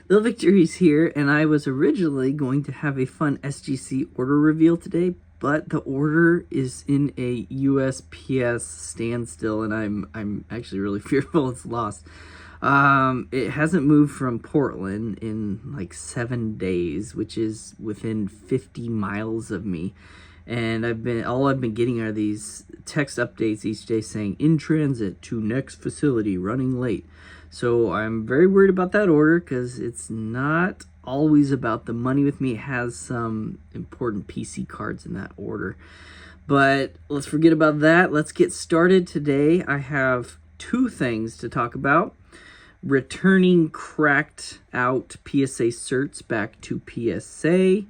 Little Victory's here, and I was originally going to have a fun SGC order reveal today, but the order is in a USPS standstill, and I'm actually really fearful it's lost. It hasn't moved from Portland in like 7 days, which is within 50 miles of me. And all I've been getting are these text updates each day saying in transit to next facility, running late. So I'm very worried about that order because it's not always about the money with me. It has some important PC cards in that order. But let's forget about that. Let's get started today. I have two things to talk about. Returning cracked out PSA certs back to PSA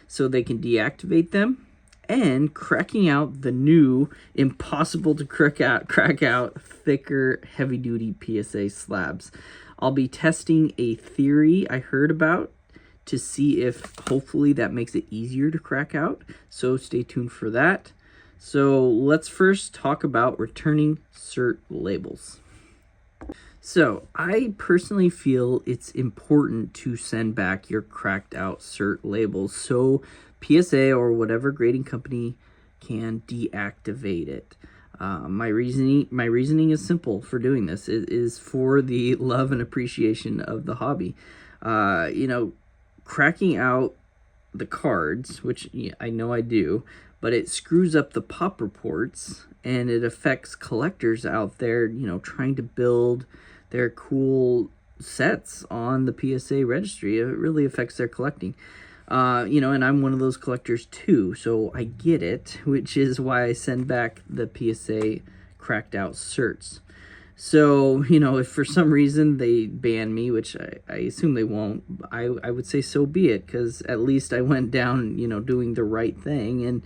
so they can deactivate them, and cracking out the new impossible to crack out thicker heavy duty PSA slabs. I'll be testing a theory I heard about to see if hopefully that makes it easier to crack out, so stay tuned for that. So let's first talk about returning cert labels. So I personally feel it's important to send back your cracked out cert labels so PSA or whatever grading company can deactivate it. My reasoning is simple for doing this. It is for the love and appreciation of the hobby. Cracking out the cards, which I know I do, but it screws up the pop reports and it affects collectors out there, trying to build their cool sets on the PSA registry. It really affects their collecting. And I'm one of those collectors too, so I get it, which is why I send back the PSA cracked out certs. So, if for some reason they ban me, which I assume they won't, I would say so be it, because at least I went down, doing the right thing, and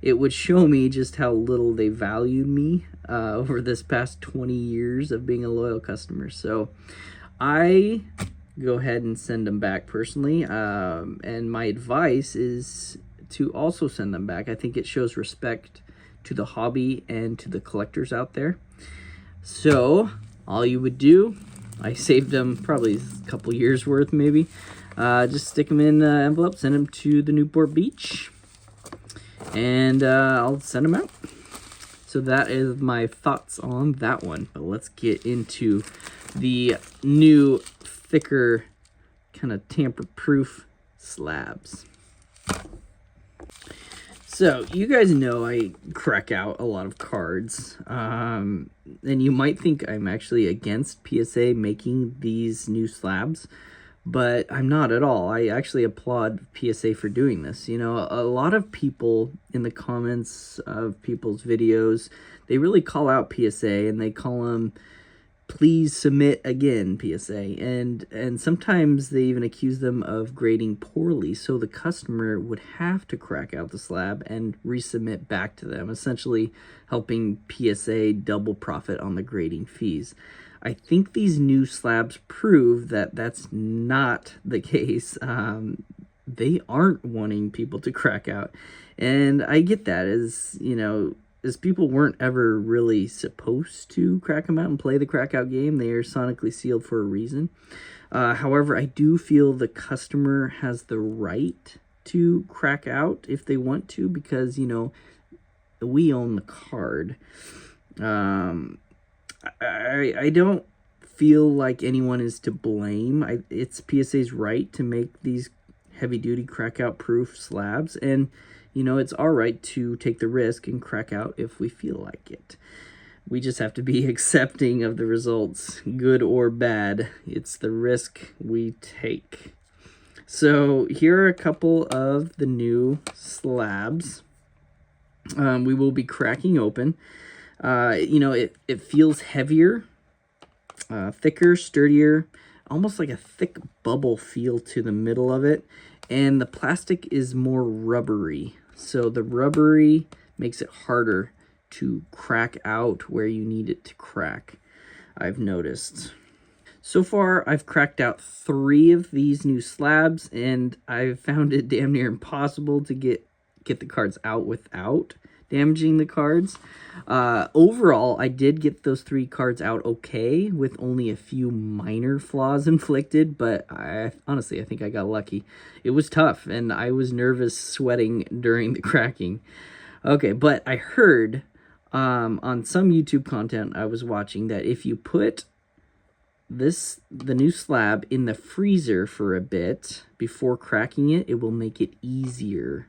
it would show me just how little they valued me over this past 20 years of being a loyal customer. So I go ahead and send them back personally, and my advice is to also send them back. I think it shows respect to the hobby and to the collectors out there. So all you would do, I saved them probably a couple years worth maybe, just stick them in an envelope, send them to the Newport Beach, and I'll send them out. So that is my thoughts on that one. But let's get into the new thicker kind of tamper-proof slabs. So you guys know I crack out a lot of cards, and you might think I'm actually against PSA making these new slabs, but I'm not at all. I actually applaud PSA for doing this. A lot of people in the comments of people's videos, they really call out PSA and they call them please submit again PSA, and sometimes they even accuse them of grading poorly, so the customer would have to crack out the slab and resubmit back to them, essentially helping PSA double profit on the grading fees. I think these new slabs prove that that's not the case. They aren't wanting people to crack out, and I get that, as people weren't ever really supposed to crack them out and play the crack out game. They are sonically sealed for a reason. However, I do feel the customer has the right to crack out if they want to, because, we own the card. I don't feel like anyone is to blame. It's PSA's right to make these heavy-duty crack-out proof slabs, and it's our right to take the risk and crack out if we feel like it. We just have to be accepting of the results, good or bad. It's the risk we take. So here are a couple of the new slabs we will be cracking open. It feels heavier, thicker, sturdier, almost like a thick bubble feel to the middle of it. And the plastic is more rubbery. So the rubbery makes it harder to crack out where you need it to crack, I've noticed. So far, I've cracked out 3 of these new slabs, and I've found it damn near impossible to get the cards out without damaging the cards. Overall, I did get those 3 cards out okay, with only a few minor flaws inflicted, but honestly, I think I got lucky. It was tough, and I was nervous, sweating during the cracking. Okay, but I heard on some YouTube content I was watching that if you put the new slab in the freezer for a bit before cracking it, it will make it easier.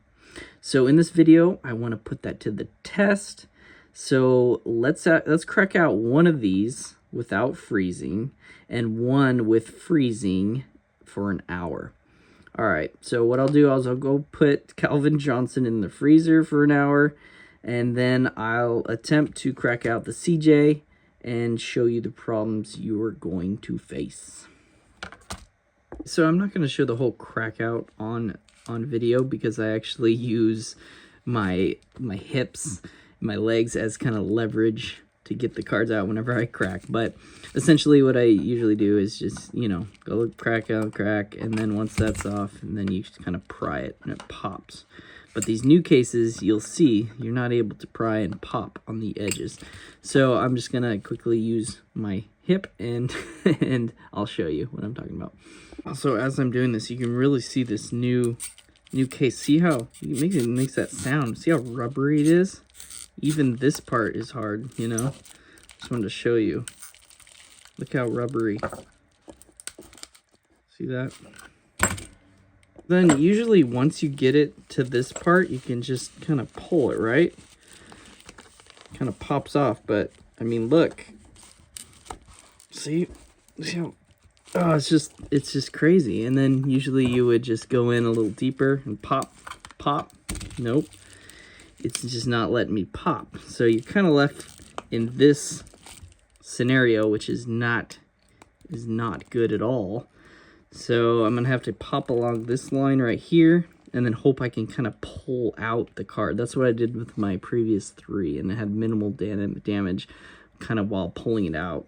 So in this video, I want to put that to the test. So let's crack out one of these without freezing and one with freezing for an hour. All right, so what I'll do is I'll go put Calvin Johnson in the freezer for an hour, and then I'll attempt to crack out the CJ and show you the problems you are going to face. So I'm not going to show the whole crack out on video because I actually use my hips, my legs as kind of leverage to get the cards out whenever I crack. But essentially what I usually do is just, you know, go crack out, crack, and then once that's off, and then you just kind of pry it and it pops. But these new cases, you'll see, you're not able to pry and pop on the edges. So I'm just going to quickly use my hip and and I'll show you what I'm talking about. Also, as I'm doing this, you can really see this new case. See how it makes that sound? See how rubbery it is? Even this part is hard, you know? Just wanted to show you. Look how rubbery. See that? Then usually once you get it to this part, you can just kind of pull it, right? Kind of pops off, but I mean, look. See how, oh, it's just crazy. And then usually you would just go in a little deeper and pop. Nope. It's just not letting me pop. So you're kind of left in this scenario, which is not good at all. So I'm going to have to pop along this line right here and then hope I can kind of pull out the card. That's what I did with my previous 3, and it had minimal damage kind of while pulling it out.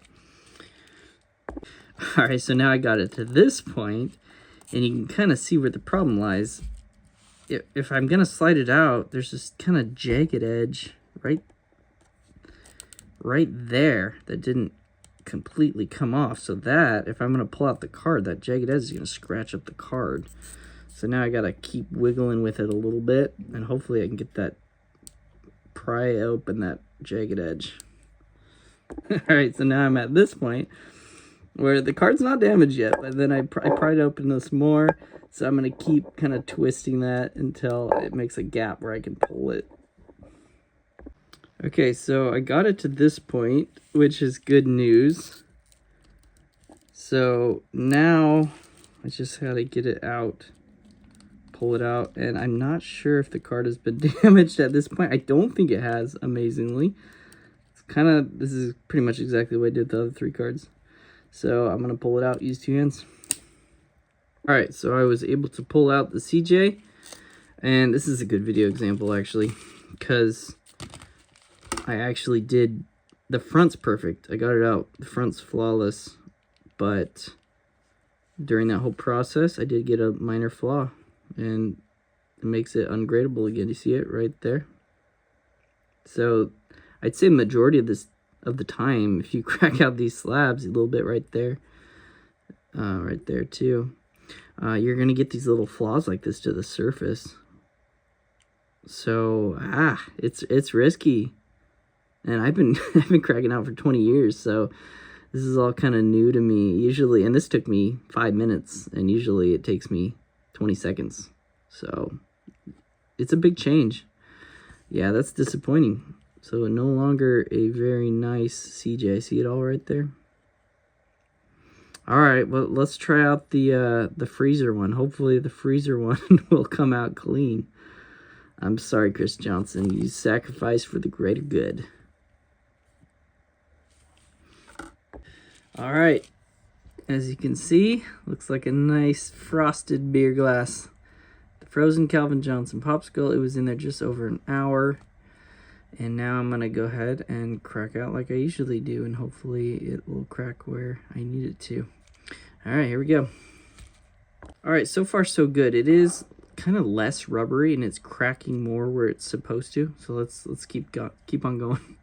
All right, so now I got it to this point, and you can kind of see where the problem lies. If I'm going to slide it out, there's this kind of jagged edge right there that didn't completely come off, so that if I'm going to pull out the card, that jagged edge is going to scratch up the card. So now I got to keep wiggling with it a little bit, and hopefully I can get that, pry open that jagged edge. All right, so now I'm at this point where the card's not damaged yet, but then I pried open this more, so I'm going to keep kind of twisting that until it makes a gap where I can pull it. Okay, so I got it to this point, which is good news. So now I just had to get it out, pull it out, and I'm not sure if the card has been damaged at this point. I don't think it has, amazingly. This is pretty much exactly what I did with the other 3 cards. So I'm going to pull it out, use 2 hands. All right, so I was able to pull out the CJ, and this is a good video example, actually, because I actually did, the front's perfect. I got it out, the front's flawless, but during that whole process, I did get a minor flaw, and it makes it ungradable again. You see it right there? So I'd say majority of the time, if you crack out these slabs, a little bit right there too, you're gonna get these little flaws like this to the surface. So it's risky. And I've been cracking out for 20 years, so this is all kind of new to me. Usually, and this took me 5 minutes, and usually it takes me 20 seconds. So it's a big change. Yeah, that's disappointing. So no longer a very nice CJ. See it all right there? All right, well, let's try out the freezer one. Hopefully the freezer one will come out clean. I'm sorry, Chris Johnson. You sacrificed for the greater good. All right, as you can see, looks like a nice frosted beer glass. The frozen Calvin Johnson popsicle, it was in there just over an hour. And now I'm gonna go ahead and crack out like I usually do, and hopefully it will crack where I need it to. All right, here we go. All right, so far so good. It is kind of less rubbery and it's cracking more where it's supposed to. So let's keep on going.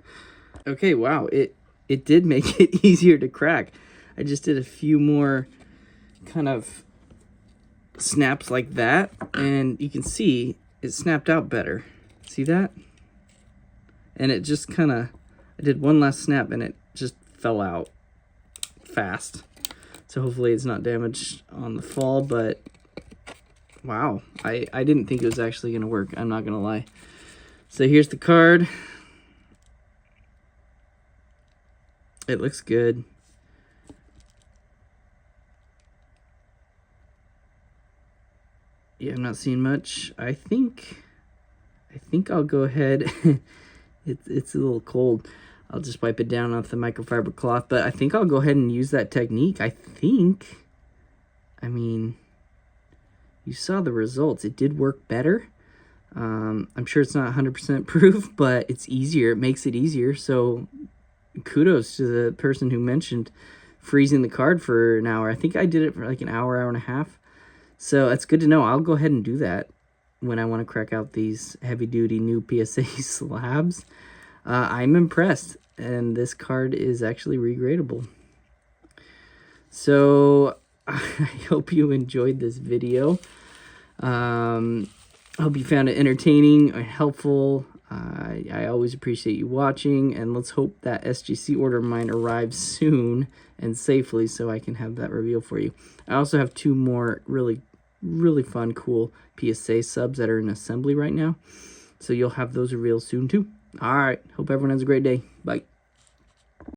Okay, wow, it did make it easier to crack. I just did a few more kind of snaps like that, and you can see it snapped out better. See that? And it just kind of, I did one last snap and it just fell out fast. So hopefully it's not damaged on the fall, but wow, I didn't think it was actually going to work. I'm not going to lie. So here's the card. It looks good. Yeah, I'm not seeing much. I think I'll go ahead. It's a little cold. I'll just wipe it down off the microfiber cloth, but I think I'll go ahead and use that technique. I mean, you saw the results. It did work better. I'm sure it's not 100% proof, but it's easier. It makes it easier. So kudos to the person who mentioned freezing the card for an hour. I think I did it for like an hour and a half. So that's good to know. I'll go ahead and do that when I want to crack out these heavy-duty new PSA slabs. I'm impressed, and this card is actually regradable. So I hope you enjoyed this video. I hope you found it entertaining or helpful. I always appreciate you watching, and let's hope that SGC order of mine arrives soon and safely so I can have that reveal for you. I also have 2 more really fun, cool PSA subs that are in assembly right now, so you'll have those revealed soon too. All right, hope everyone has a great day. Bye.